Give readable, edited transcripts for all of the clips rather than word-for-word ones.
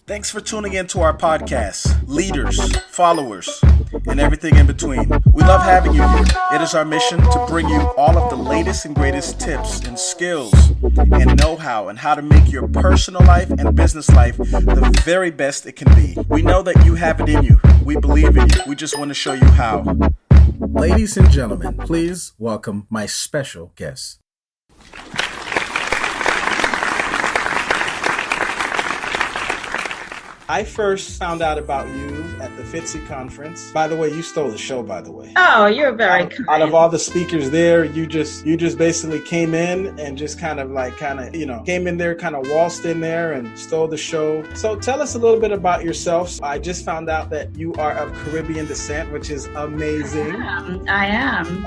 Thanks for tuning in to our podcast, leaders, followers, and everything in between. We love having you here. It is our mission to bring you all of the latest and greatest tips and skills and know-how and how to make your personal life and business life the very best it can be. We know that you have it in you. We believe in you. We just want to show you how. Ladies and gentlemen, please welcome my special guest. I first found out about you at the FITSE conference. By the way, you stole the show, by the way. Oh, you're very kind. Out of all the speakers there, you just basically came in and just came in there, kind of waltzed in there and stole the show. So tell us a little bit about yourself. I just found out that you are of Caribbean descent, which is amazing. I am.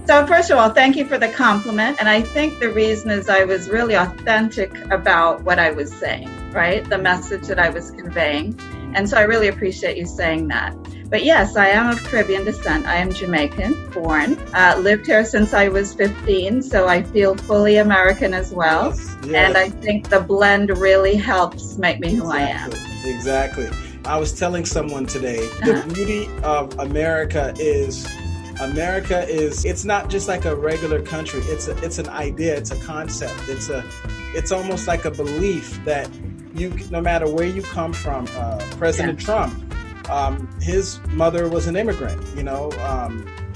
So first of all, thank you for the compliment. And I think the reason is I was really authentic about what I was saying, right? The message that I was conveying. And so I really appreciate you saying that. But yes, I am of Caribbean descent. I am Jamaican, born, lived here since I was 15. So I feel fully American as well. Yes. And I think the blend really helps make me who I am. Exactly. I was telling someone today, the beauty of America is it's not just like a regular country. It's an idea. It's a concept. It's almost like a belief that no matter where you come from, President Trump, his mother was an immigrant,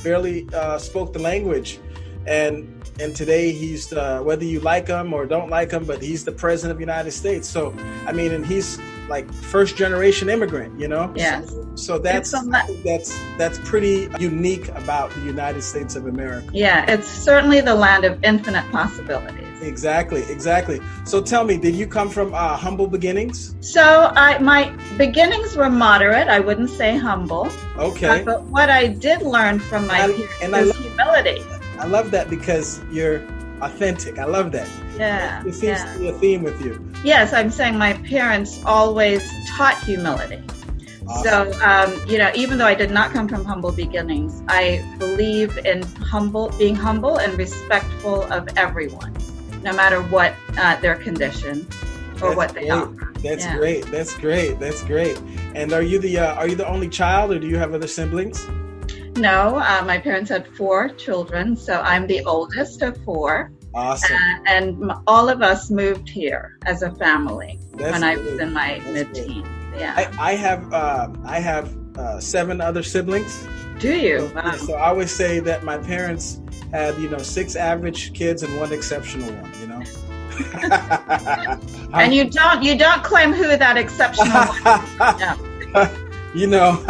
barely spoke the language. And today he's, whether you like him or don't like him, but he's the president of the United States. So, and he's like first generation immigrant, Yes. So that's pretty unique about the United States of America. Yeah, it's certainly the land of infinite possibilities. Exactly. So tell me, did you come from humble beginnings? So my beginnings were moderate. I wouldn't say humble. Okay. But what I did learn from my parents is humility. I love that because you're authentic. I love that. Yeah. It seems to be a theme with you. Yes, I'm saying my parents always taught humility. Awesome. So, even though I did not come from humble beginnings, I believe in being humble and respectful of everyone, no matter what their condition or what they offer. That's great. And are you the only child, or do you have other siblings? No, my parents had 4 children, so I'm the oldest of 4. Awesome. And all of us moved here as a family when I was in my mid-teens. Yeah. I have 7 other siblings. Do you? So, wow. So I always say that my parents had 6 average kids and 1 exceptional one. And you don't claim who that exceptional one is. No.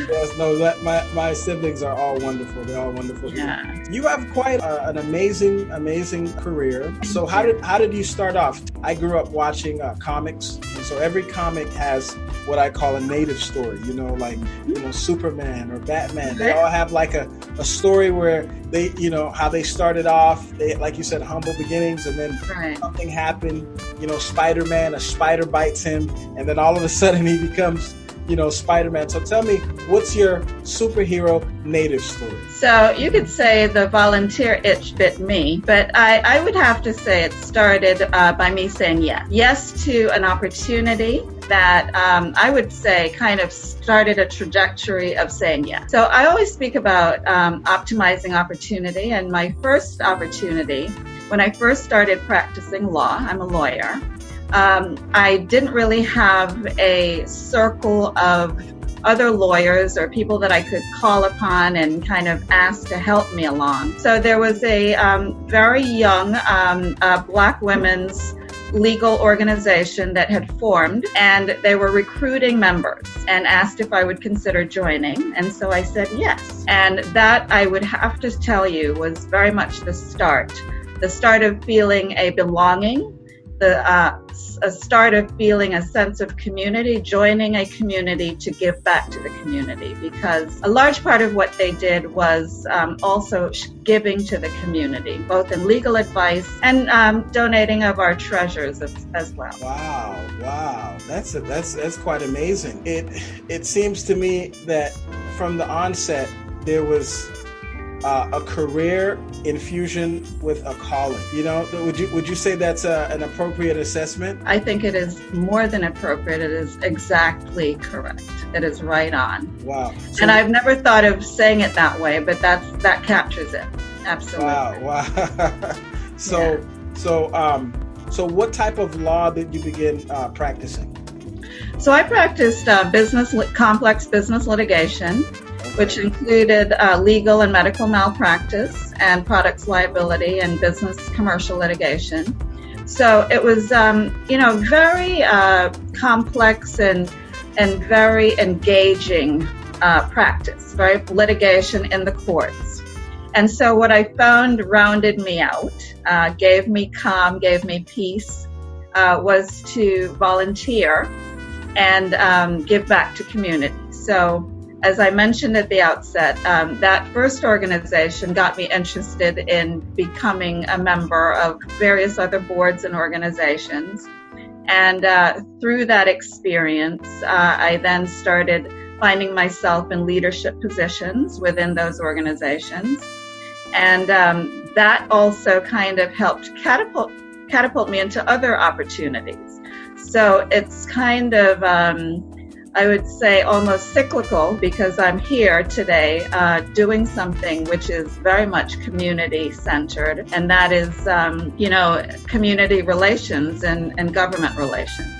Yes, no, my siblings are all wonderful. They're all wonderful. Yeah. You have quite an amazing career. So how did you start off? I grew up watching comics, and so every comic has what I call a native story. Superman or Batman. They all have like a story where they, how they started off. They, like you said, humble beginnings, and then something happened. Spider-Man, a spider bites him, and then all of a sudden he becomes, Spider-Man. So tell me, what's your superhero native story? So you could say the volunteer itch bit me, but I would have to say it started by me saying yes. Yes to an opportunity that I would say kind of started a trajectory of saying yes. So I always speak about optimizing opportunity, and my first opportunity, when I first started practicing law, I'm a lawyer, I didn't really have a circle of other lawyers or people that I could call upon and kind of ask to help me along. So there was a very young Black women's legal organization that had formed, and they were recruiting members and asked if I would consider joining. And so I said yes. And that, I would have to tell you, was very much the start of feeling a belonging, a start of feeling a sense of community, joining a community to give back to the community, because a large part of what they did was also giving to the community, both in legal advice and donating of our treasures as well. Wow, that's quite amazing. It seems to me that from the onset there was a career infusion with a calling. Would you say that's an appropriate assessment? I think it is more than appropriate. It is exactly correct. It is right on. Wow. And I've never thought of saying it that way, but that captures it. Absolutely. Wow. So what type of law did you begin practicing? So I practiced complex business litigation, which included legal and medical malpractice and products liability and business commercial litigation. So it was, very complex and very engaging practice, right? Litigation in the courts. And so what I found rounded me out, gave me calm, gave me peace, was to volunteer and give back to community. So as I mentioned at the outset, that first organization got me interested in becoming a member of various other boards and organizations. And through that experience, I then started finding myself in leadership positions within those organizations. And that also kind of helped catapult me into other opportunities. So it's kind of, I would say, almost cyclical, because I'm here today doing something which is very much community-centered, and that is, community relations and government relations.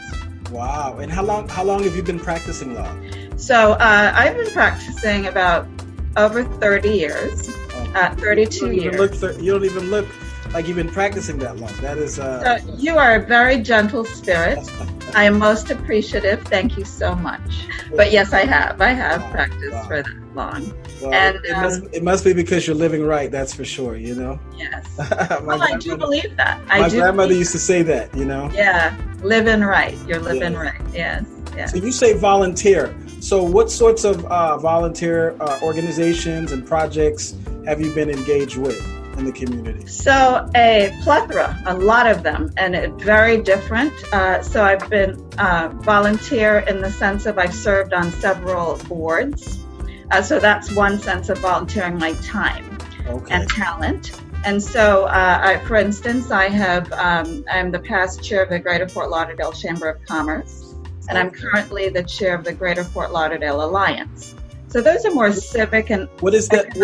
Wow. And how long have you been practicing law? So I've been practicing about over 30 years, 32 years. You don't even look like you've been practicing that long. That is... you are a very gentle spirit. I am most appreciative. Thank you so much. But yes, I have practiced for that long. Well, and it must be because you're living right. That's for sure. Yes. I do believe that. My grandmother used to say that. Yeah, living right. You're living right. Yes. So you say volunteer. So what sorts of volunteer organizations and projects have you been engaged with in the community? So a plethora, a lot of them, and very different. So I've been volunteer in the sense of I've served on several boards. So that's one sense of volunteering my time and talent. And so, for instance, I'm the past chair of the Greater Fort Lauderdale Chamber of Commerce, and I'm currently the chair of the Greater Fort Lauderdale Alliance. So those are more civic and what is that?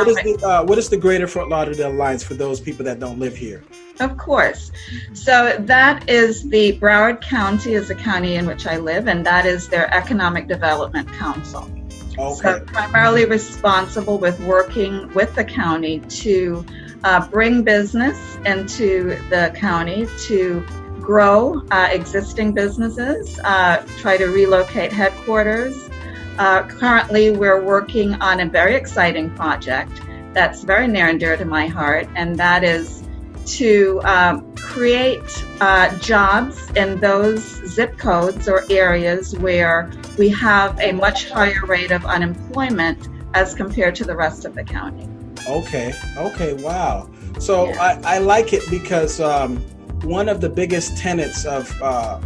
What is the Greater Fort Lauderdale Alliance for those people that don't live here? Of course. So that is the Broward County is the county in which I live, and that is their Economic Development Council. Okay. So primarily responsible with working with the county to bring business into the county, to grow existing businesses, try to relocate headquarters. Currently, we're working on a very exciting project that's very near and dear to my heart, and that is to create jobs in those zip codes or areas where we have a much higher rate of unemployment as compared to the rest of the county. Okay, wow. So yeah. I like it because one of the biggest tenets of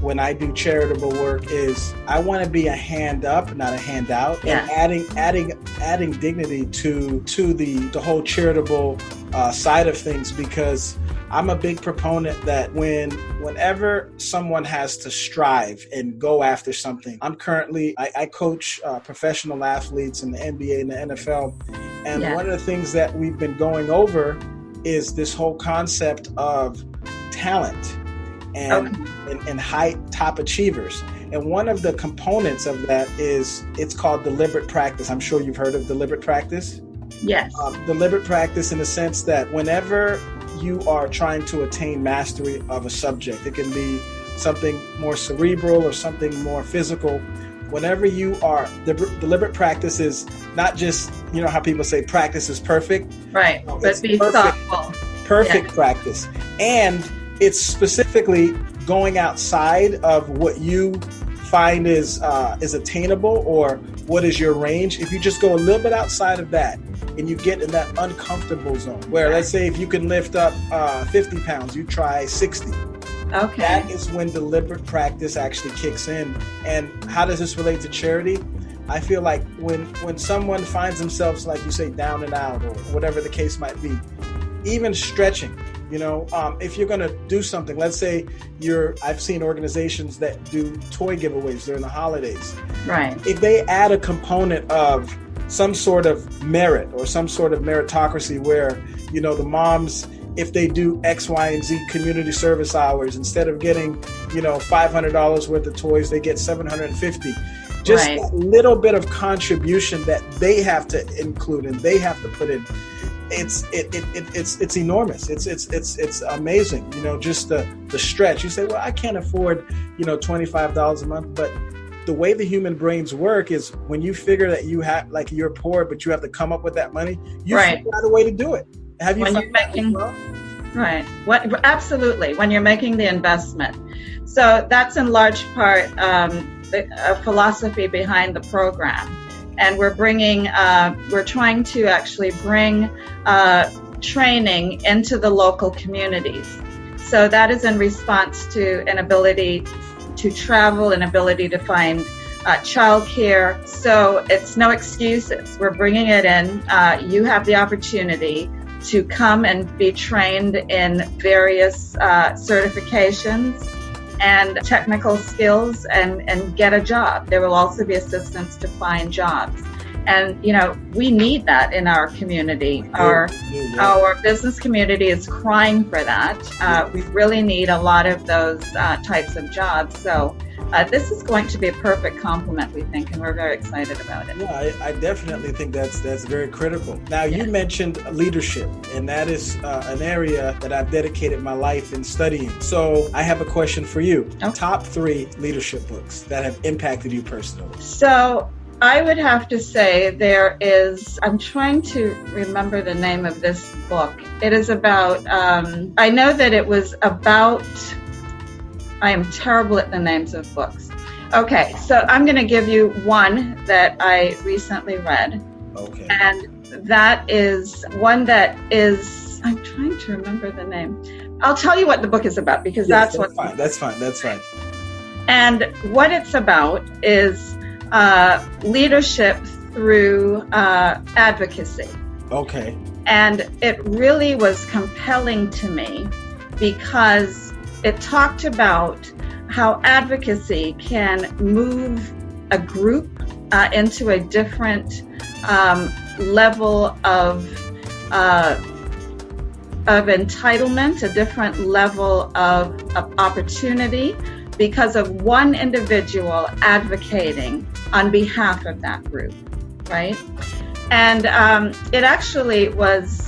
when I do charitable work is I want to be a hand up, not a handout, and adding dignity to the whole charitable side of things, because I'm a big proponent that whenever someone has to strive and go after something, I coach professional athletes in the MBA and the NFL, and one of the things that we've been going over is this whole concept of talent and high top achievers. And one of the components of that is it's called deliberate practice. I'm sure you've heard of deliberate practice. Yes. Deliberate practice in the sense that whenever you are trying to attain mastery of a subject, it can be something more cerebral or something more physical. Whenever you are, deliberate practice is not just, how people say practice is perfect. Right, but be thoughtful. Perfect practice. And it's specifically going outside of what you find is attainable or what is your range. If you just go a little bit outside of that and you get in that uncomfortable zone where, let's say, if you can lift up 50 pounds, you try 60. Okay. That is when deliberate practice actually kicks in. And how does this relate to charity? I feel like when someone finds themselves, like you say, down and out or whatever the case might be, even stretching, if you're going to do something, let's say I've seen organizations that do toy giveaways during the holidays. Right. If they add a component of some sort of merit or some sort of meritocracy where, the moms, if they do X, Y, and Z community service hours, instead of getting, $500 worth of toys, they get $750. Just right. a little bit of contribution that they have to include and they have to put in. It's enormous. It's amazing. Just the stretch. You say, well, I can't afford, $25 a month, but the way the human brains work is when you figure that you have, like, you're poor, but you have to come up with that money, you right. figure out a way to do it. Have you when found you're that making, as well? Right. Absolutely. When you're making the investment. So that's in large part a philosophy behind the program. And we're trying to actually bring training into the local communities. So that is in response to an ability to travel, an ability to find childcare. So it's no excuses. We're bringing it in. You have the opportunity to come and be trained in various certifications and technical skills and get a job. There will also be assistance to find jobs. And, we need that in our community. Our business community is crying for that. We really need a lot of those types of jobs. So this is going to be a perfect complement, we think, and we're very excited about it. Yeah, I definitely think that's very critical. Now, you mentioned leadership, and that is an area that I've dedicated my life in studying. So I have a question for you. Okay. Top 3 leadership books that have impacted you personally. So I would have to say I'm trying to remember the name of this book. It is about, I know that it was about, I am terrible at the names of books. Okay, so I'm going to give you one that I recently read. Okay. And that is one that is, I'm trying to remember the name. I'll tell you what the book is about because that's fine. That's fine. And what it's about is leadership through advocacy. Okay. And it really was compelling to me because it talked about how advocacy can move a group into a different level of entitlement, a different level of opportunity because of one individual advocating on behalf of that group, right? And it actually was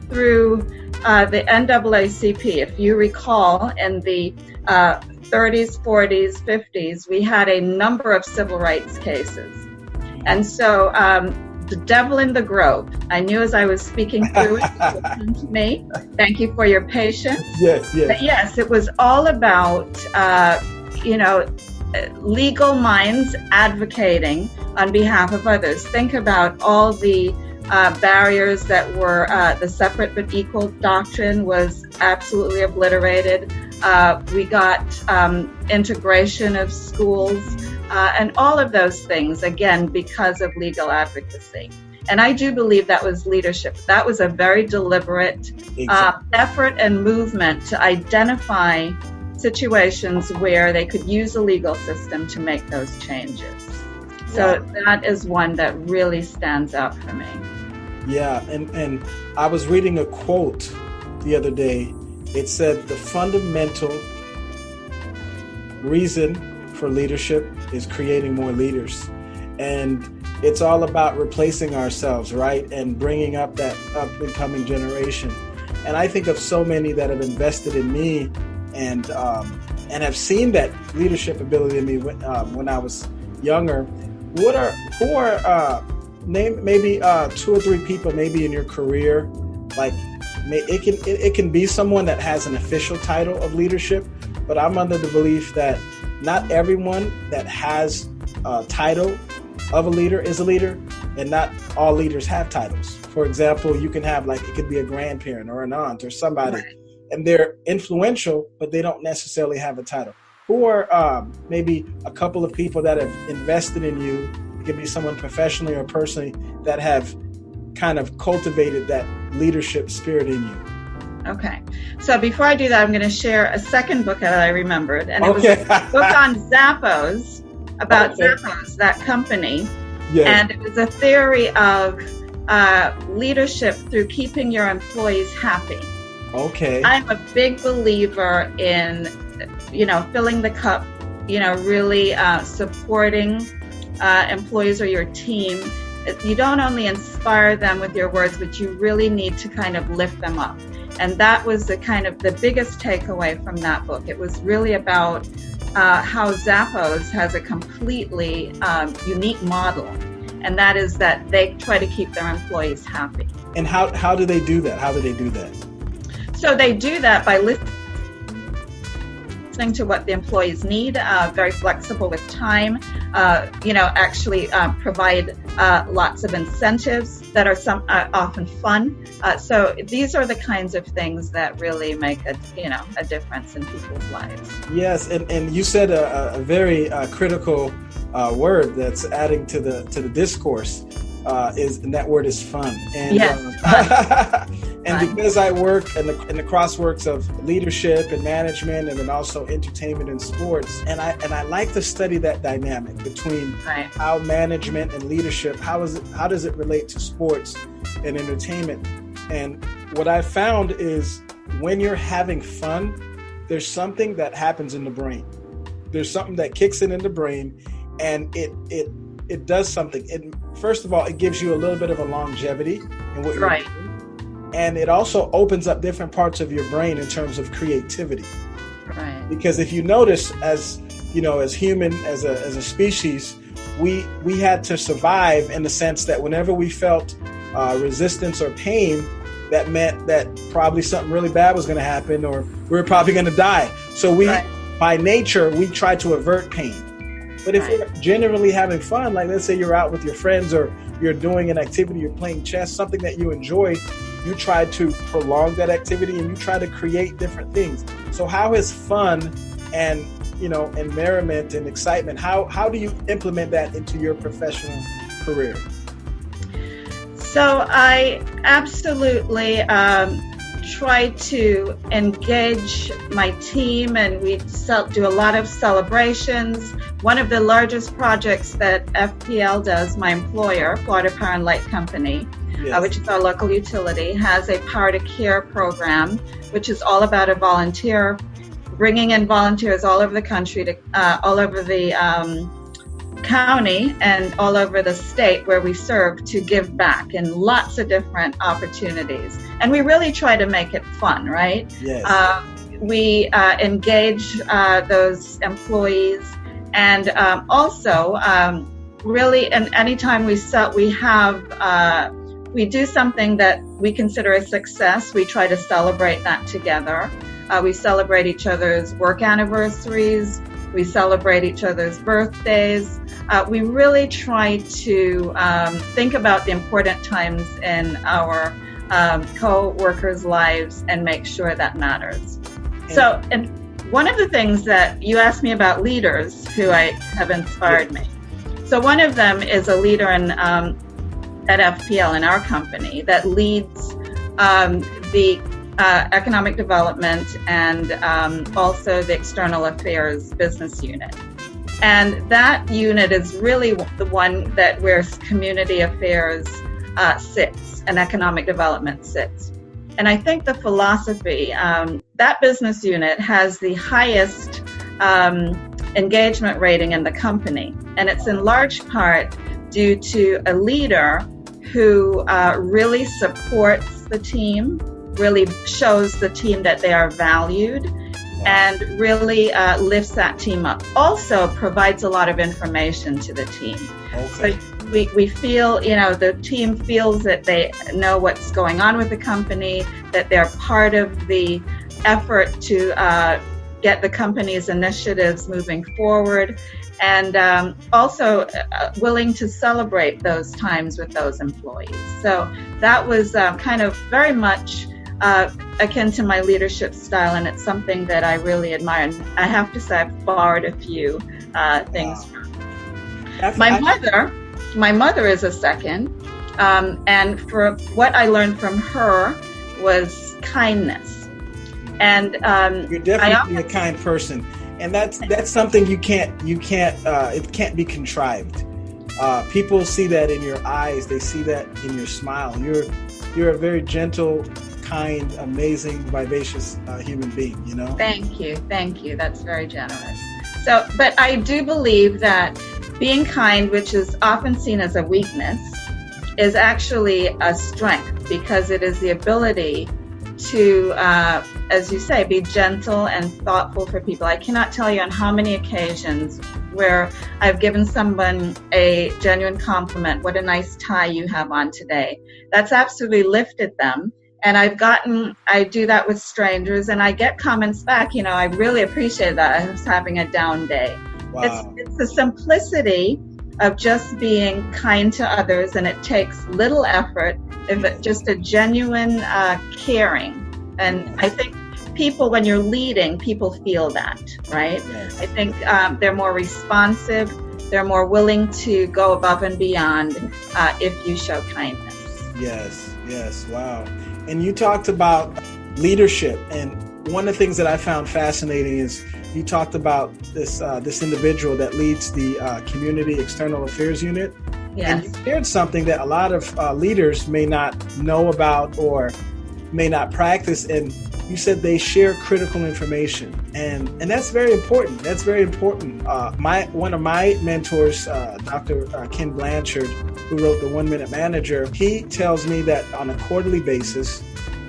through the NAACP. If you recall, in the 30s, 40s, 50s, we had a number of civil rights cases. And so the devil in the grove, I knew as I was speaking through it would come to me. Thank you for your patience. Yes. But yes, it was all about, legal minds advocating on behalf of others. Think about all the barriers that were, the separate but equal doctrine was absolutely obliterated. We got integration of schools and all of those things, again, because of legal advocacy. And I do believe that was leadership. That was a very deliberate effort and movement to identify situations where they could use the legal system to make those changes. So that is one that really stands out for me. Yeah, and I was reading a quote the other day. It said the fundamental reason for leadership is creating more leaders. And it's all about replacing ourselves, right? And bringing up that up-and-coming generation. And I think of so many that have invested in me and have seen that leadership ability in me when I was younger. Name maybe 2 or 3 people maybe in your career, like it can be someone that has an official title of leadership, but I'm under the belief that not everyone that has a title of a leader is a leader, and not all leaders have titles. For example, you can have, like, it could be a grandparent or an aunt or somebody, right, and they're influential, but they don't necessarily have a title. Or maybe a couple of people that have invested in you It can be someone professionally or personally that have kind of cultivated that leadership spirit in you. Okay. So before I do that, I'm going to share a second book that I remembered. And it was a book on Zappos, about Zappos, that company. Yes. And it was a theory of leadership through keeping your employees happy. Okay. I'm a big believer in, filling the cup, really supporting employees or your team. You don't only inspire them with your words, but you really need to kind of lift them up. And that was the biggest takeaway from that book. It was really about how Zappos has a completely unique model. And that is that they try to keep their employees happy. And how do they do that? How do they do that? So they do that by listening to what the employees need, very flexible with time, actually provide lots of incentives that are often fun. So these are the kinds of things that really make a difference in people's lives. Yes, and you said a very critical word that's adding to the discourse, and that word is fun. And, yes, and because I work in the crossworks of leadership and management, and then also entertainment and sports, and I like to study that dynamic between how management and leadership, how does it relate to sports and entertainment. And what I found is when you're having fun, there's something that happens in the brain. There's something that kicks in the brain, and it does something. First of all, it gives you a little bit of a longevity in what you're doing. And it also opens up different parts of your brain in terms of creativity. Right. Because if you notice, as human, as a species, we had to survive in the sense that whenever we felt resistance or pain, that meant that probably something really bad was going to happen, or we were probably going to die. So by nature, we try to avert pain. But if you're genuinely having fun, like let's say you're out with your friends or you're doing an activity, you're playing chess, something that you enjoy, you try to prolong that activity and you try to create different things. So how is fun and merriment and excitement, how do you implement that into your professional career? So I absolutely try to engage my team, and we do a lot of celebrations. One of the largest projects that FPL does, my employer, Florida Power and Light Company, which is our local utility, has a Power to Care program, which is all about bringing in volunteers all over the country, all over the county and all over the state where we serve, to give back in lots of different opportunities. And we really try to make it fun, right? Yes. We engage those employees, and also really, and anytime we do something that we consider a success, we try to celebrate that together. We celebrate each other's work anniversaries. We celebrate each other's birthdays. We really try to think about the important times in our co-workers' lives and make sure that matters. So, and one of the things that you asked me about leaders who have inspired me. So one of them is a leader at FPL in our company that leads the economic development and also the external affairs business unit. And that unit is really the one where community affairs sits and economic development sits. And I think the philosophy, that business unit has the highest engagement rating in the company. And it's in large part due to a leader who really supports the team, really shows the team that they are valued, and really lifts that team up. Also provides a lot of information to the team. Okay. So we feel, the team feels that they know what's going on with the company, that they're part of the effort to get the company's initiatives moving forward, and also willing to celebrate those times with those employees. So that was kind of very much akin to my leadership style, and it's something that I really admire. And I have to say I've borrowed a few things from my mother. My mother is a second. And for what I learned from her was kindness. And you're definitely a kind person. And that's something it can't be contrived. People see that in your eyes. They see that in your smile. You're a very gentle, kind, amazing, vivacious human being, you know? Thank you. That's very generous. So, but I do believe that being kind, which is often seen as a weakness, is actually a strength, because it is the ability to, as you say, be gentle and thoughtful for people. I cannot tell you on how many occasions where I've given someone a genuine compliment. What a nice tie you have on today. That's absolutely lifted them. And I do that with strangers, and I get comments back, I really appreciate that. I was having a down day. Wow. It's the simplicity of just being kind to others, and it takes little effort, if it's just a genuine caring. And I think people, when you're leading, people feel that, right? Yes. I think they're more responsive, they're more willing to go above and beyond if you show kindness. Yes, wow. And you talked about leadership, and one of the things that I found fascinating is you talked about this individual that leads the Community External Affairs Unit. Yes. And you shared something that a lot of leaders may not know about or may not practice, and you said they share critical information, and that's very important. That's very important. One of my mentors, Dr. Ken Blanchard, who wrote The 1 Minute Manager, he tells me that on a quarterly basis,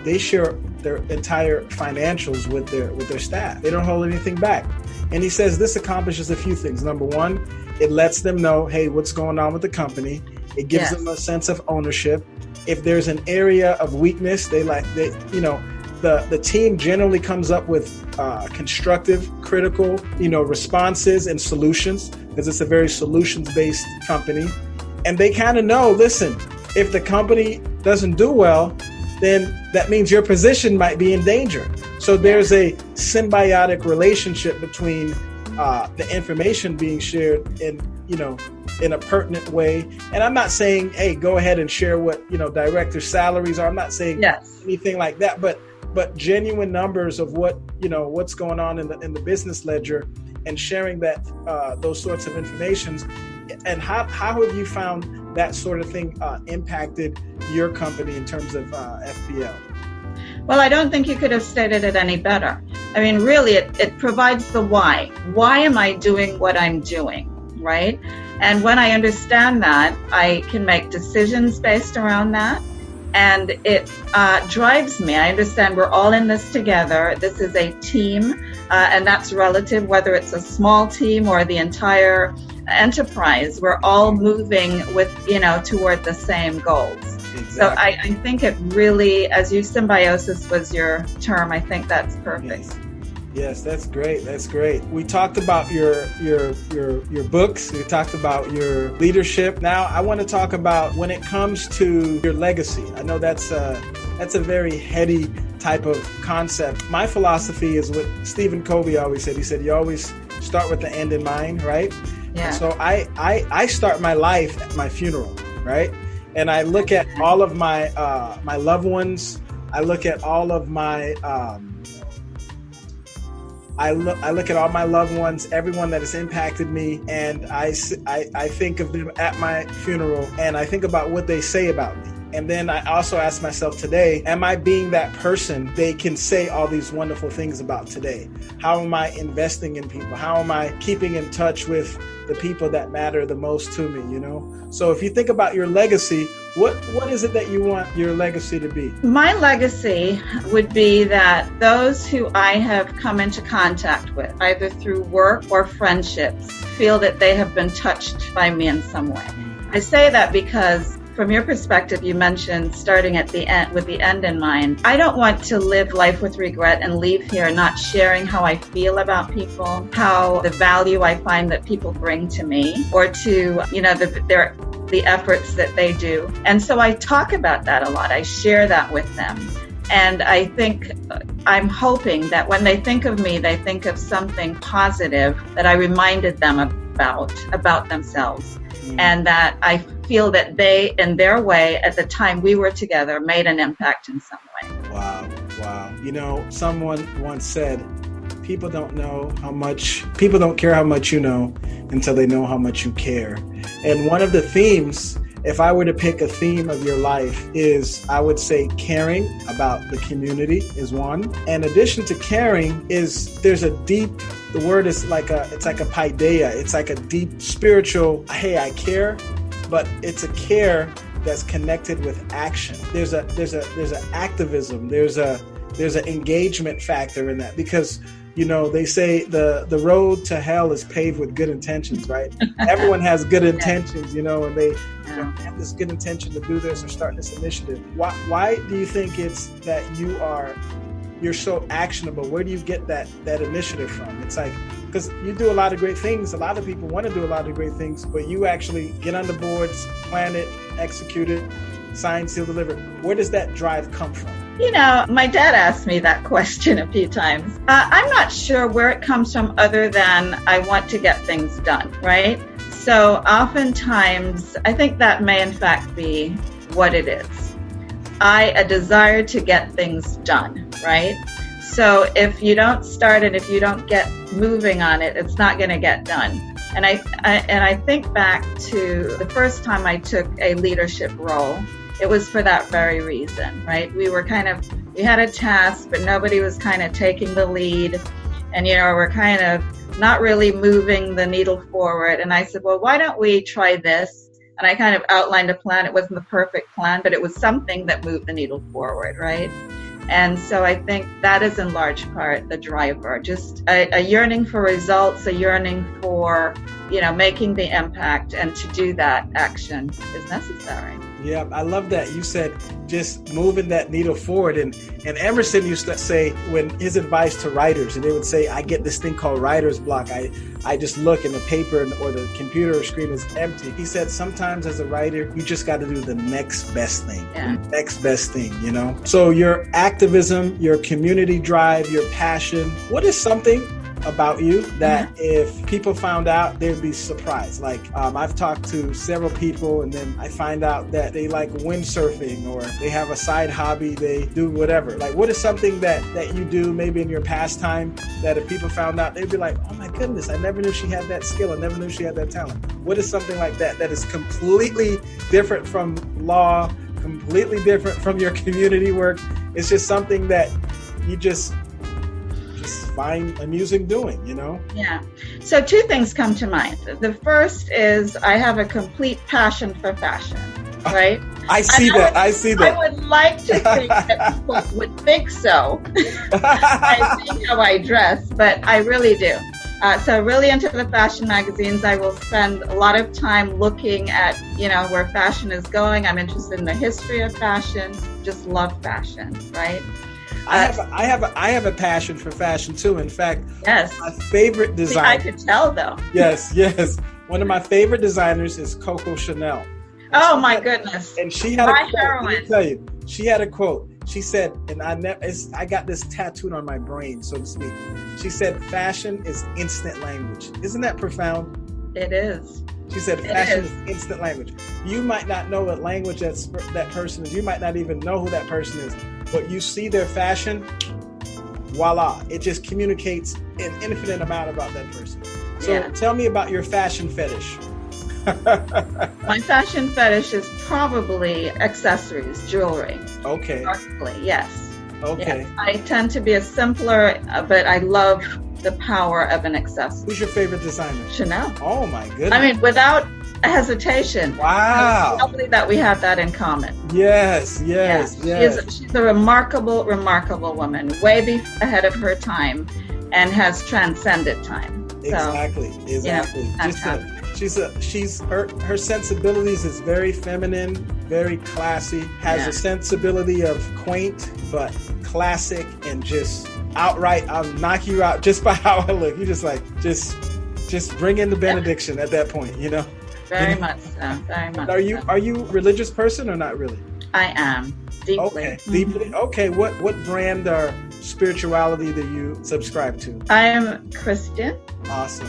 they share their entire financials with their staff. They don't hold anything back. And he says this accomplishes a few things. Number one, it lets them know, hey, what's going on with the company. It gives them a sense of ownership. If there's an area of weakness, the team generally comes up with constructive, critical, responses and solutions, because it's a very solutions-based company. And they kind of know, listen, if the company doesn't do well, then that means your position might be in danger. So there's a symbiotic relationship between the information being shared in a pertinent way. And I'm not saying, hey, go ahead and share what, director salaries are. I'm not saying anything like that, but genuine numbers of what's going on in the business ledger, and sharing that those sorts of informations. And how have you found that sort of thing impacted your company in terms of FPL? Well, I don't think you could have stated it any better. I mean, really, it provides the why. Why am I doing what I'm doing, right? And when I understand that, I can make decisions based around that. And it drives me. I understand we're all in this together. This is a team, and that's relative, whether it's a small team or the entire enterprise. We're all moving toward the same goals. Exactly. So I think it really, as symbiosis was your term, I think that's perfect. Yes, that's great. That's great. We talked about your books. We talked about your leadership. Now I want to talk about when it comes to your legacy. I know that's a very heady type of concept. My philosophy is what Stephen Covey always said. He said, you always start with the end in mind, right? Yeah. And so I start my life at my funeral, right? And I look at all of my my loved ones. I look at all of my I look at all my loved ones, everyone that has impacted me, and I think of them at my funeral, and I think about what they say about me. And then I also ask myself today, am I being that person they can say all these wonderful things about today? How am I investing in people? How am I keeping in touch with the people that matter the most to me, So if you think about your legacy, what is it that you want your legacy to be? My legacy would be that those who I have come into contact with, either through work or friendships, feel that they have been touched by me in some way. I say that because from your perspective, you mentioned starting at the end with the end in mind. I don't want to live life with regret and leave here not sharing how I feel about people, how the value I find that people bring to me, or to, the efforts that they do. And so I talk about that a lot. I share that with them. And I think I'm hoping that when they think of me, they think of something positive that I reminded them about about themselves. And that I feel that they, in their way, at the time we were together, made an impact in some way. Wow. You know, someone once said, people don't care how much you know until they know how much you care. And one of the themes, if I were to pick a theme of your life, is, I would say, caring about the community is one. In addition to caring, there's a deep, the word is it's like a paideia. It's like a deep spiritual, hey, I care, but it's a care that's connected with action. There's a activism. There's an engagement factor in that, because you know, they say the road to hell is paved with good intentions, right? Everyone has good intentions, you know, and they have this good intention to do this or start this initiative. Why do you think it's that you're so actionable? Where do you get that initiative from? It's like, because you do a lot of great things. A lot of people want to do a lot of great things, but you actually get on the boards, plan it, execute it, sign, seal, deliver. Where does that drive come from? You know, my dad asked me that question a few times. I'm not sure where it comes from, other than I want to get things done, right? So oftentimes, I think that may in fact be what it is. A desire to get things done, right? So if you don't start and if you don't get moving on it, it's not going to get done. And I think back to the first time I took a leadership role. It was for that very reason, right? We had a task, but nobody was kind of taking the lead. And, you know, we're kind of not really moving the needle forward. And I said, well, why don't we try this? And I kind of outlined a plan. It wasn't the perfect plan, but it was something that moved the needle forward, right? And so I think that is in large part the driver, just a yearning for results, a yearning for, you know, making the impact. And to do that, action is necessary. Yeah, I love that. You said just moving that needle forward. And Emerson used to say, when his advice to writers, and they would say, I get this thing called writer's block. I just look and the paper or the computer screen is empty. He said, sometimes as a writer, you just got to do the next best thing. Yeah. Next best thing, you know? So your activism, your community drive, your passion, what is something about you that if people found out, they'd be surprised? Like, I've talked to several people, and then I find out that they like windsurfing, or they have a side hobby, they do whatever. Like, what is something that you do maybe in your pastime that if people found out, they'd be like, oh my goodness, I never knew she had that skill. I never knew she had that talent. What is something like that is completely different from law, completely different from your community work? It's just something that you just find amusing doing, you know? Yeah. So two things come to mind. The first is I have a complete passion for fashion, right? I see that. I would like to think that people would think so. I think how I dress, but I really do. So really into the fashion magazines. I will spend a lot of time looking at, you know, where fashion is going. I'm interested in the history of fashion. Just love fashion, right? I have a passion for fashion too. In fact, yes. My favorite designer. I could tell though. Yes. One of my favorite designers is Coco Chanel. Oh my goodness! And she had a quote. Heroine. Let me tell you, she had a quote. She said, and I got this tattooed on my brain, so to speak. She said, "Fashion is instant language." Isn't that profound? It is. She said, "Fashion is instant language." You might not know what language that person is. You might not even know who that person is. But you see their fashion, voila, it just communicates an infinite amount about that person. So Tell me about your fashion fetish. My fashion fetish is probably accessories, jewelry. Okay. Probably, yes. Okay. Yes. I tend to be a simpler, but I love the power of an accessory. Who's your favorite designer? Chanel. Oh my goodness. I mean, without hesitation. Wow. It's lovely that we have that in common. Yes. She's a remarkable woman, way ahead of her time, and has transcended time. Exactly. Yeah, her sensibilities is very feminine, very classy, has a sensibility of quaint, but classic, and just outright, I'll knock you out just by how I look. You just bring in the benediction at that point, you know? Very much so. Are you a religious person or not really? I am deeply. Okay, deeply. Okay, what brand are spirituality do you subscribe to? I am Christian. Awesome.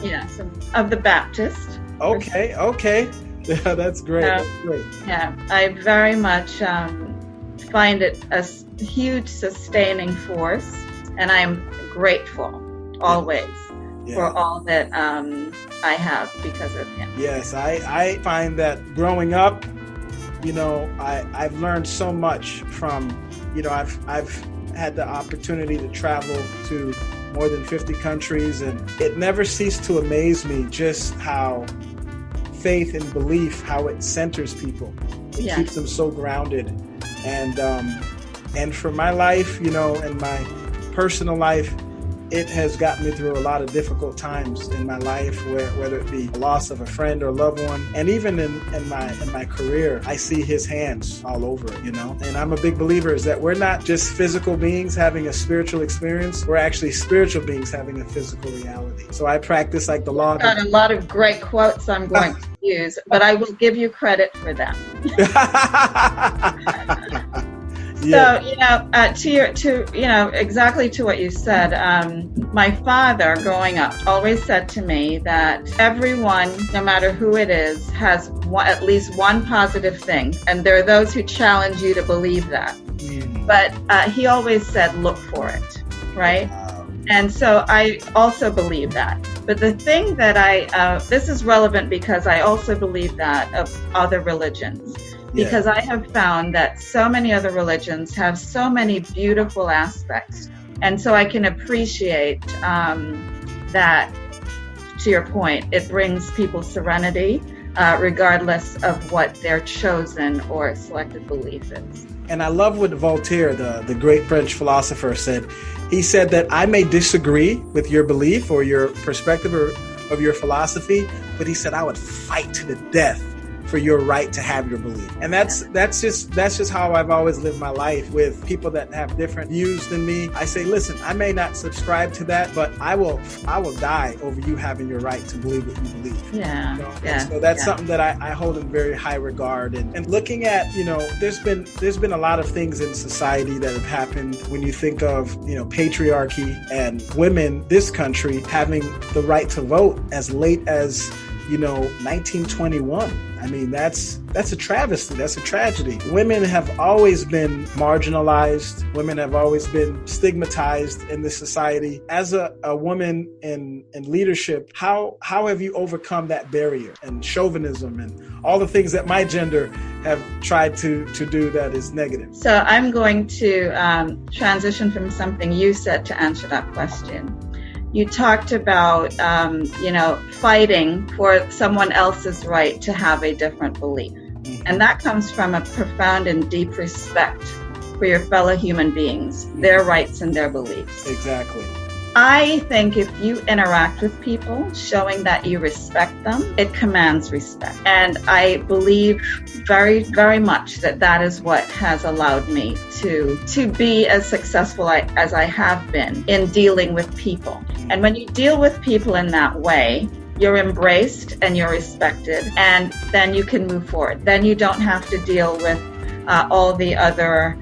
Yes, of the Baptist. Okay. Yeah, that's great. That's great. Yeah, I very much find it a huge sustaining force, and I'm grateful always for all that I have because of him. Yes, I find that growing up, I've learned so much from, I've had the opportunity to travel to more than 50 countries, and it never ceased to amaze me just how faith and belief, how it centers people. It keeps them so grounded. And for my life, and my personal life, it has gotten me through a lot of difficult times in my life, whether it be the loss of a friend or loved one, and even in my career, I see his hands all over it, And I'm a big believer is that we're not just physical beings having a spiritual experience, we're actually spiritual beings having a physical reality. So I practice like the law. Got a lot of great quotes I'm going to use, but I will give you credit for them. So, exactly to what you said, my father growing up always said to me that everyone, no matter who it is, has at least one positive thing. And there are those who challenge you to believe that. But he always said, look for it, right? And so I also believe that. But the thing that this is relevant because I also believe that of other religions. Because I have found that so many other religions have so many beautiful aspects. And so I can appreciate that, to your point, it brings people serenity, regardless of what their chosen or selected belief is. And I love what Voltaire, the great French philosopher, said. He said that I may disagree with your belief or your perspective of your philosophy, but he said I would fight to the death for your right to have your belief. And that's just how I've always lived my life with people that have different views than me. I say, listen, I may not subscribe to that, but I will die over you having your right to believe what you believe. So that's something that I hold in very high regard. And looking at, there's been a lot of things in society that have happened when you think of, patriarchy and women, this country having the right to vote as late as 1921. I mean, that's a travesty. That's a tragedy. Women have always been marginalized. Women have always been stigmatized in this society. As a woman in leadership, how have you overcome that barrier and chauvinism and all the things that my gender have tried to do that is negative? So I'm going to transition from something you said to answer that question. You talked about, fighting for someone else's right to have a different belief. And that comes from a profound and deep respect for your fellow human beings, their rights and their beliefs. Exactly. I think if you interact with people, showing that you respect them, it commands respect. And I believe very, very much that is what has allowed me to be as successful as I have been in dealing with people. And when you deal with people in that way, you're embraced and you're respected, and then you can move forward. Then you don't have to deal with all the other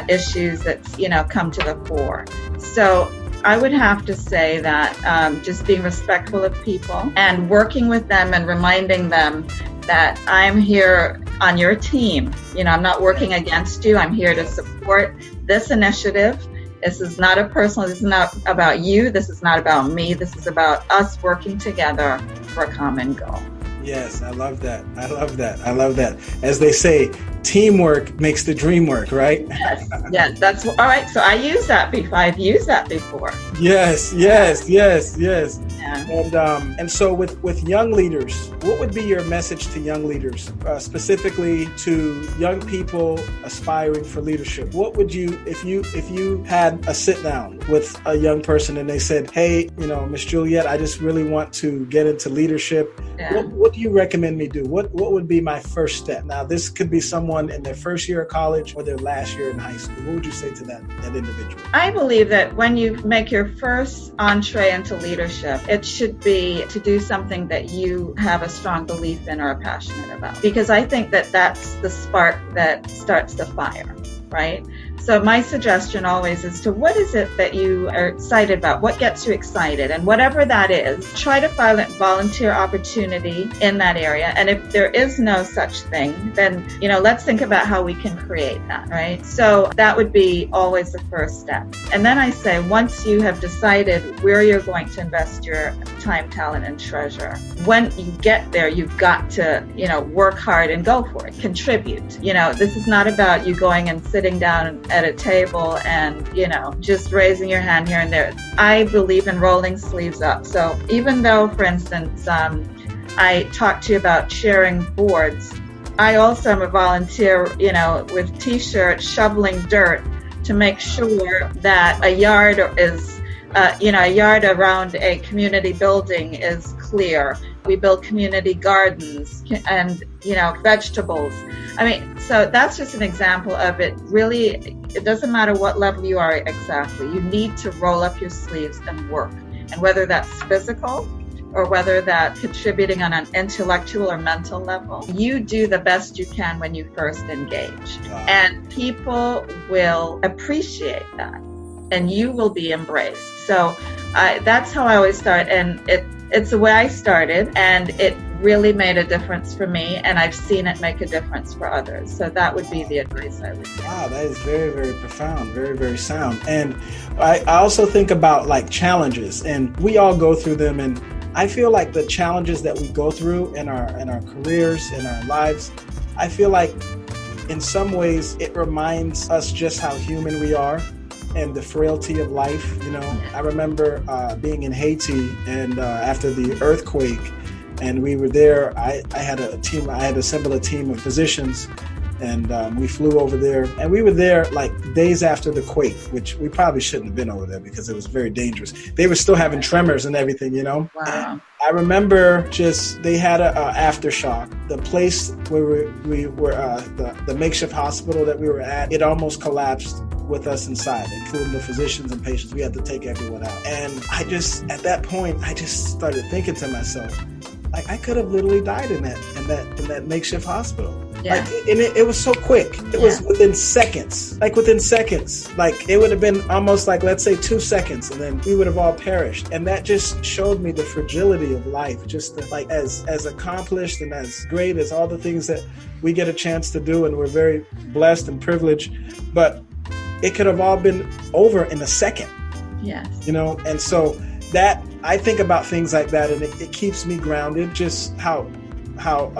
issues that come to the fore. So I would have to say that just being respectful of people and working with them and reminding them that I'm here on your team. I'm not working against you. I'm here to support this initiative. This is not a personal, this is not about you. This is not about me. This is about us working together for a common goal. Yes, I love that. I love that. As they say, teamwork makes the dream work, right? Yes, that's all right. So I use that before. I've used that before. Yes. Yeah. And so with young leaders, what would be your message to young leaders, specifically to young people aspiring for leadership? What would you, if you had a sit down with a young person and they said, hey, Miss Juliet, I just really want to get into leadership. Yeah. What do you recommend me do? What would be my first step? Now, this could be someone in their first year of college or their last year in high school. What would you say to that individual? I believe that when you make your first entree into leadership, it should be to do something that you have a strong belief in or are passionate about. Because I think that that's the spark that starts the fire, right? So my suggestion always is to what is it that you are excited about? What gets you excited? And whatever that is, try to find a volunteer opportunity in that area. And if there is no such thing, then, let's think about how we can create that, right? So that would be always the first step. And then I say, once you have decided where you're going to invest your time, talent, and treasure, when you get there, you've got to, work hard and go for it. Contribute. This is not about you going and sitting down at a table and, just raising your hand here and there. I believe in rolling sleeves up. So even though, for instance, I talked to you about sharing boards, I also am a volunteer, with T-shirts, shoveling dirt to make sure that a yard is, a yard around a community building is clear. We build community gardens and, vegetables. So that's just an example of it. Really, it doesn't matter what level you are exactly. You need to roll up your sleeves and work. And whether that's physical or whether that's contributing on an intellectual or mental level, you do the best you can when you first engage. Wow. And people will appreciate that and you will be embraced. So that's how I always start. And it's the way I started, and it really made a difference for me, and I've seen it make a difference for others. So that would be the advice I would give. Wow, that is very, very profound, very, very sound. And I also think about like challenges, and we all go through them. And I feel like the challenges that we go through in our careers, in our lives, I feel like in some ways it reminds us just how human we are and the frailty of life. I remember being in Haiti and after the earthquake, and we were there. I had assembled a team of physicians, and we flew over there, and we were there like days after the quake, which we probably shouldn't have been over there because it was very dangerous. They were still having tremors and everything, Wow. And I remember they had a aftershock. The place where we were, the makeshift hospital that we were at, it almost collapsed with us inside, including the physicians and patients. We had to take everyone out. And at that point, I just started thinking to myself, like, I could have literally died in that makeshift hospital. Yeah. And it was so quick. It was within seconds. Like it would have been almost like, let's say 2 seconds, and then we would have all perished. And that just showed me the fragility of life, just as accomplished and as great as all the things that we get a chance to do. And we're very blessed and privileged, but it could have all been over in a second. Yes. And so that I think about things like that, and it keeps me grounded, just how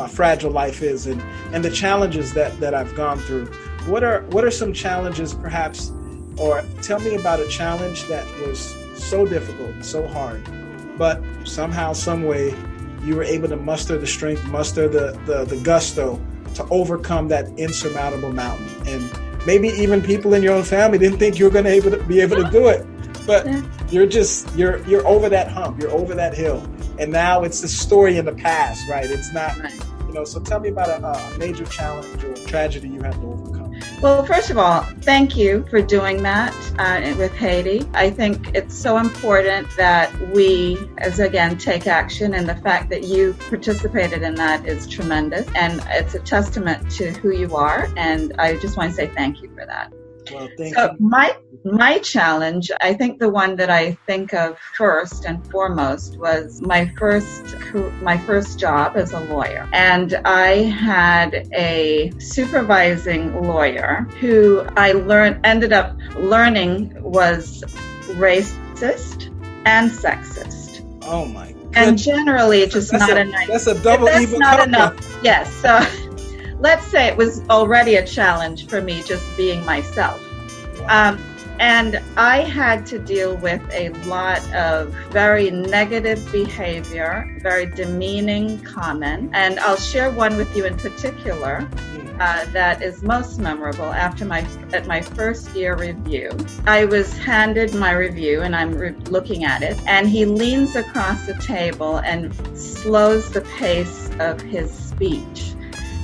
fragile life is, and the challenges that I've gone through. What are some challenges, perhaps, or tell me about a challenge that was so difficult, so hard, but somehow, some way, you were able to muster the strength, muster the gusto to overcome that insurmountable mountain. And maybe even people in your own family didn't think you were going to be able to do it, but you're over that hump, you're over that hill, and now it's a story in the past, right? It's not, So tell me about a major challenge or tragedy you had to overcome. Well, first of all, thank you for doing that with Haiti. I think it's so important that we, take action, and the fact that you participated in that is tremendous, and it's a testament to who you are, and I just want to say thank you for that. Well, thank you. My challenge, I think the one that I think of first and foremost was my first job as a lawyer. And I had a supervising lawyer who I ended up learning was racist and sexist. Oh my goodness. And generally just not a nice. That's a double evil. That's not enough. Yes. So let's say it was already a challenge for me just being myself. And I had to deal with a lot of very negative behavior, very demeaning comments. And I'll share one with you in particular that is most memorable. At my first year review, I was handed my review, and I'm looking at it, and he leans across the table and slows the pace of his speech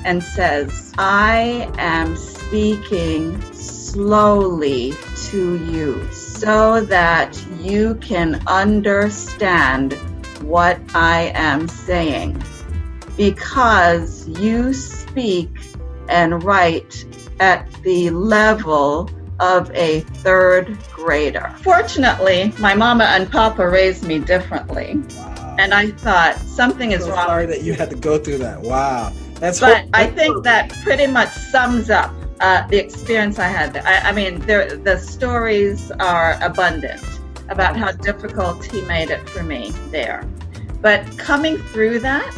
and says, "I am speaking slowly to you so that you can understand what I am saying, because you speak and write at the level of a third grader. Fortunately, my mama and papa raised me differently. Wow. And I thought something is wrong. Sorry that you had to go through that. Wow. But I think that pretty much sums up the experience I had there. I mean, the stories are abundant about how difficult he made it for me there. But coming through that,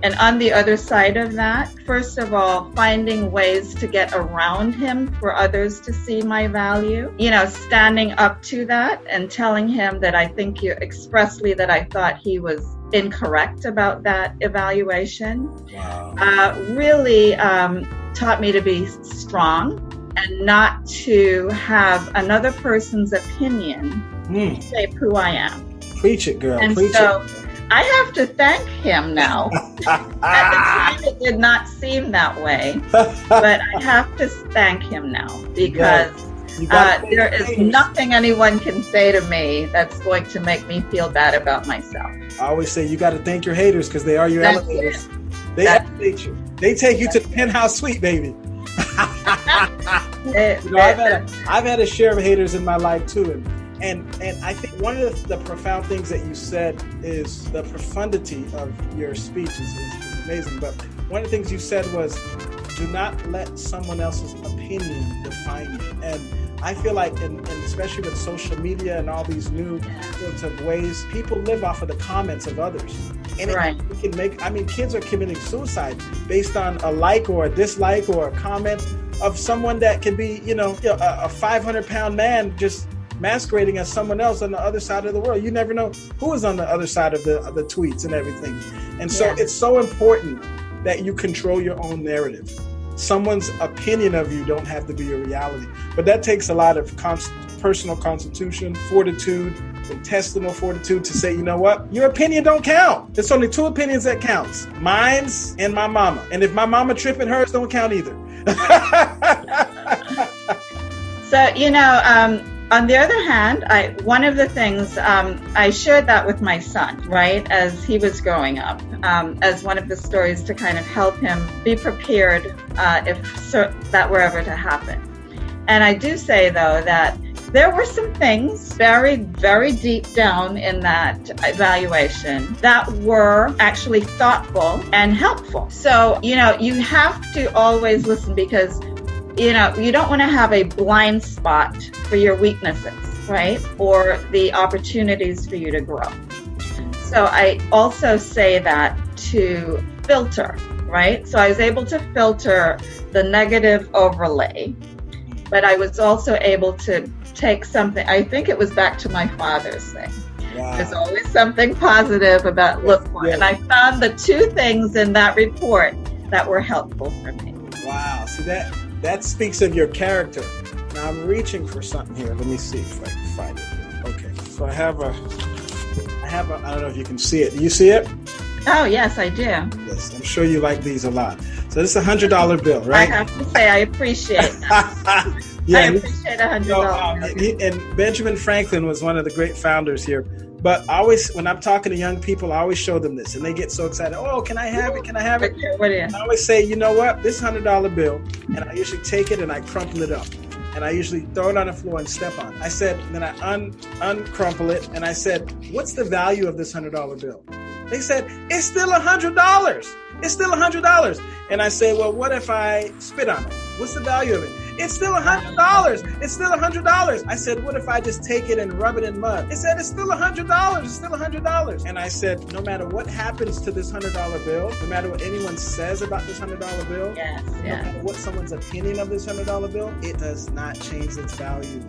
and on the other side of that, first of all, finding ways to get around him for others to see my value, standing up to that and telling him that I think expressly that I thought he was incorrect about that evaluation. Wow. Really taught me to be strong and not to have another person's opinion shape who I am. Preach it, girl. And Preach so it. I have to thank him now. At the time, it did not seem that way, but I have to thank him now because there is nothing anyone can say to me that's going to make me feel bad about myself. I always say you got to thank your haters because they are your elevators. They elevate you. They take you to the penthouse suite, baby. I've had a share of haters in my life too, and I think one of the profound things that you said is the profundity of your speech is amazing. But one of the things you said was, do not let someone else's opinion define you. And I feel like, and especially with social media and all these new sorts of ways, people live off of the comments of others. And it can make, kids are committing suicide based on a like or a dislike or a comment of someone that can be, a 500-pound man just masquerading as someone else on the other side of the world. You never know who is on the other side of the tweets and everything. And so it's so important that you control your own narrative. Someone's opinion of you don't have to be your reality. But that takes a lot of personal constitution, fortitude, intestinal fortitude to say, you know what? Your opinion don't count. There's only two opinions that counts. Mine's and my mama. And if my mama tripping, hers don't count either. So, on the other hand, one of the things, I shared that with my son, right, as he was growing up, as one of the stories to kind of help him be prepared if that were ever to happen. And I do say, though, that there were some things very, very deep down in that evaluation that were actually thoughtful and helpful. So, you have to always listen because you don't want to have a blind spot for your weaknesses, right? Or the opportunities for you to grow. So I also say that to filter, right? So I was able to filter the negative overlay, but I was also able to take something, I think it was back to my father's thing. Wow. There's always something positive about look for. And I found the two things in that report that were helpful for me. Wow. See, that speaks of your character. Now I'm reaching for something here. Let me see if I can find it. Okay. So I have a, I don't know if you can see it. Do you see it? Oh, yes, I do. Yes, I'm sure you like these a lot. So this is a $100 bill, right? I have to say, I appreciate that. I appreciate $100 bill. And Benjamin Franklin was one of the great founders here. But when I'm talking to young people, I always show them this, and they get so excited. Oh, can I have it? Can I have it? What is it? I always say, you know what? This $100 bill, and I usually take it and I crumple it up. And I usually throw it on the floor and step on it. I said, then I uncrumple it, and I said, what's the value of this $100 bill? They said, it's still $100. It's still $100. And I say, well, what if I spit on it? What's the value of it? It's still $100. It's still $100. I said, what if I just take it and rub it in mud? It said, it's still $100. It's still $100. And I said, no matter what happens to this $100 bill, no matter what anyone says about this $100 bill, no matter what someone's opinion of this $100 bill, it does not change its value.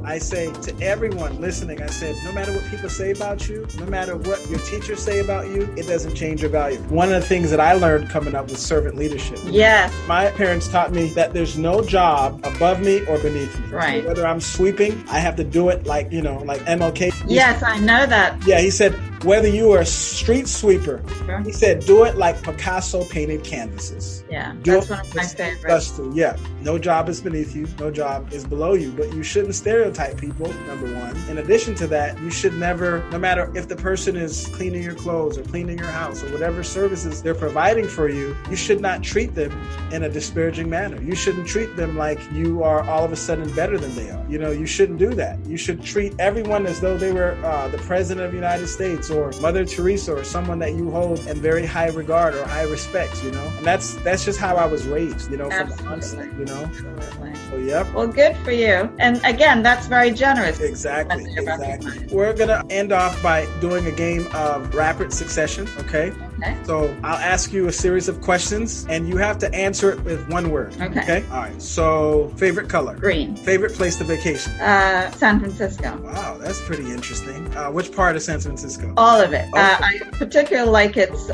I say to everyone listening, I said, no matter what people say about you, no matter what your teachers say about you, it doesn't change your value. One of the things that I learned coming up was servant leadership. Yes. My parents taught me that there's no job above me or beneath me. Right. So whether I'm sweeping, I have to do it like MLK. Yes, I know that. Yeah, he said, whether you are a street sweeper, Sure. he said, do it like Picasso painted canvases. Yeah, Do that's it one of my with favorites. gusto. Yeah, no job is beneath you, no job is below you, but you shouldn't stereotype people, number one. In addition to that, you should never, no matter if the person is cleaning your clothes or cleaning your house or whatever services they're providing for you, you should not treat them in a disparaging manner. You shouldn't treat them like you are all of a sudden better than they are. You know, you shouldn't do that. You should treat everyone as though they were the President of the United States or Mother Teresa or someone that you hold in very high regard or high respect, you know? And that's just how I was raised, you know, from the onset, you know? Absolutely. So, yep. Well, good for you. And again, that's very generous. Exactly. That's Exactly. recognized. We're going to end off by doing a game of rapid succession, okay? Okay. So I'll ask you a series of questions and you have to answer it with one word. Okay. All right. So favorite color? Green. Favorite place to vacation? San Francisco. Wow, that's pretty interesting. Which part of San Francisco? All of it. Okay. I particularly like its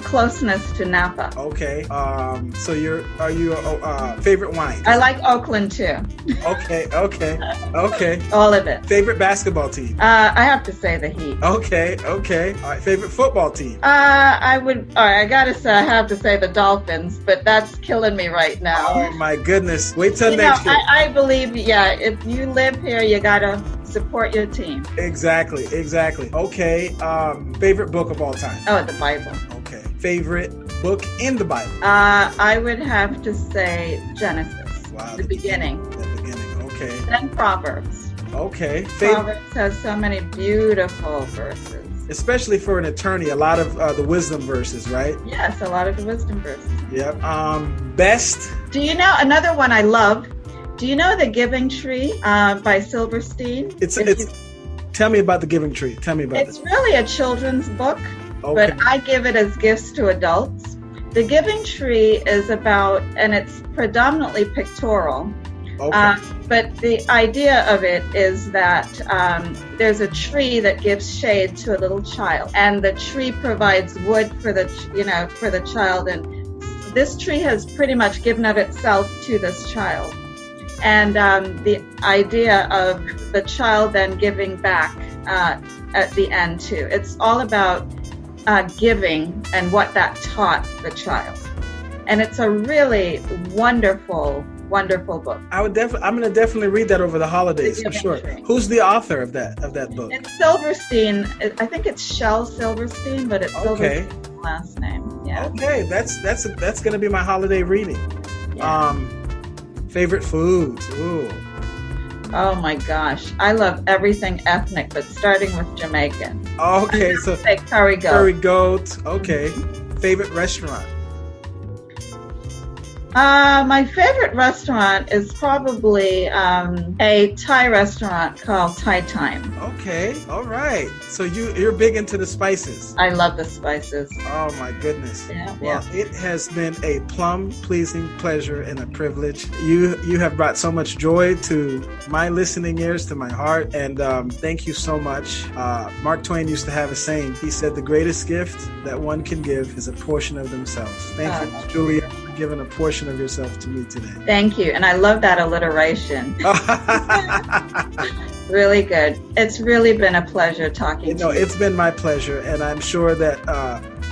closeness to Napa. Okay. So are you a favorite wine? I like Oakland too. Okay. Okay. All of it. Favorite basketball team? I have to say the Heat. Okay. All right. Favorite football team? I gotta say, I have to say the Dolphins, but that's killing me right now. Oh my goodness. Wait till You next know, year. I believe, yeah, if you live here, you gotta support your team. Exactly. Okay. Favorite book of all time? Oh, the Bible. Okay. Favorite book in the Bible? I would have to say Genesis. Wow. The beginning. The beginning. Okay. Then Proverbs. Okay. Proverbs has so many beautiful verses. Especially for an attorney, a lot of the wisdom verses, right? Yes, a lot of the wisdom verses. Yep. Best. Do you know another one I love? Do you know The Giving Tree by Silverstein? Tell me about The Giving Tree. Tell me about it. It's really a children's book, Okay. but I give it as gifts to adults. The Giving Tree is about, and it's predominantly pictorial, Okay. but the idea of it is that there's a tree that gives shade to a little child, and the tree provides wood for the child, and this tree has pretty much given of itself to this child. And the idea of the child then giving back at the end too. It's all about giving and what that taught the child. And it's a really wonderful book. I'm going to definitely read that over the holidays The for Giving sure. Tree. Who's the author of that book? It's Silverstein. I think it's Shel Silverstein, but it's Okay. Silverstein's last name. Yeah. Okay, that's going to be my holiday reading. Yeah. Favorite foods. Ooh. Oh my gosh, I love everything ethnic, but starting with Jamaican. Okay, so Say curry goat. curry goat. Okay. Favorite restaurant. My favorite restaurant is probably a Thai restaurant called Thai Time. Okay, all right. So you're big into the spices. I love the spices. Oh my goodness. Yeah, Well, it has been a plum-pleasing pleasure and a privilege. You have brought so much joy to my listening ears, to my heart, and thank you so much. Mark Twain used to have a saying. He said, "The greatest gift that one can give is a portion of themselves." Thank you, that's Juliet, for giving a portion of yourself to me today. Thank you, and I love that alliteration. Really good. It's really been a pleasure talking to you. It's been my pleasure, and I'm sure that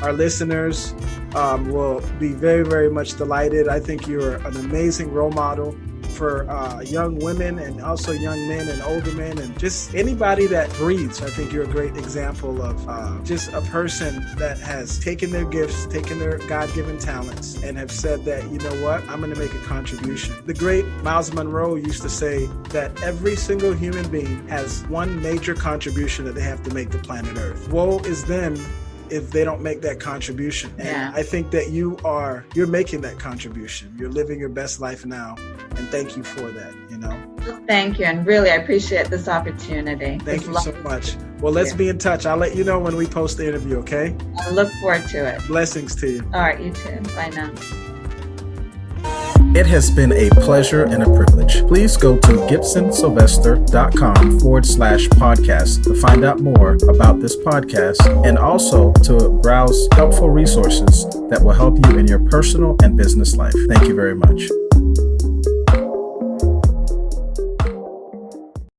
our listeners will be very, very much delighted. I think you're an amazing role model for young women and also young men and older men and just anybody that breathes. I think you're a great example of just a person that has taken their gifts, taken their God-given talents, and have said that, you know what, I'm going to make a contribution. The great Miles Monroe used to say that every single human being has one major contribution that they have to make to planet Earth. Woe is them if they don't make that contribution. And Yeah. I think that you're making that contribution. You're living your best life now. And thank you for that, you know. Thank you, and really I appreciate this opportunity. Thank It's you so lovely. much. Well, let's be in touch. I'll let you know when we post the interview, okay? I look forward to it. Blessings to you. All right, you too. Bye now. It has been a pleasure and a privilege. Please go to gibsonsylvestre.com/podcast to find out more about this podcast and also to browse helpful resources that will help you in your personal and business life. Thank you very much.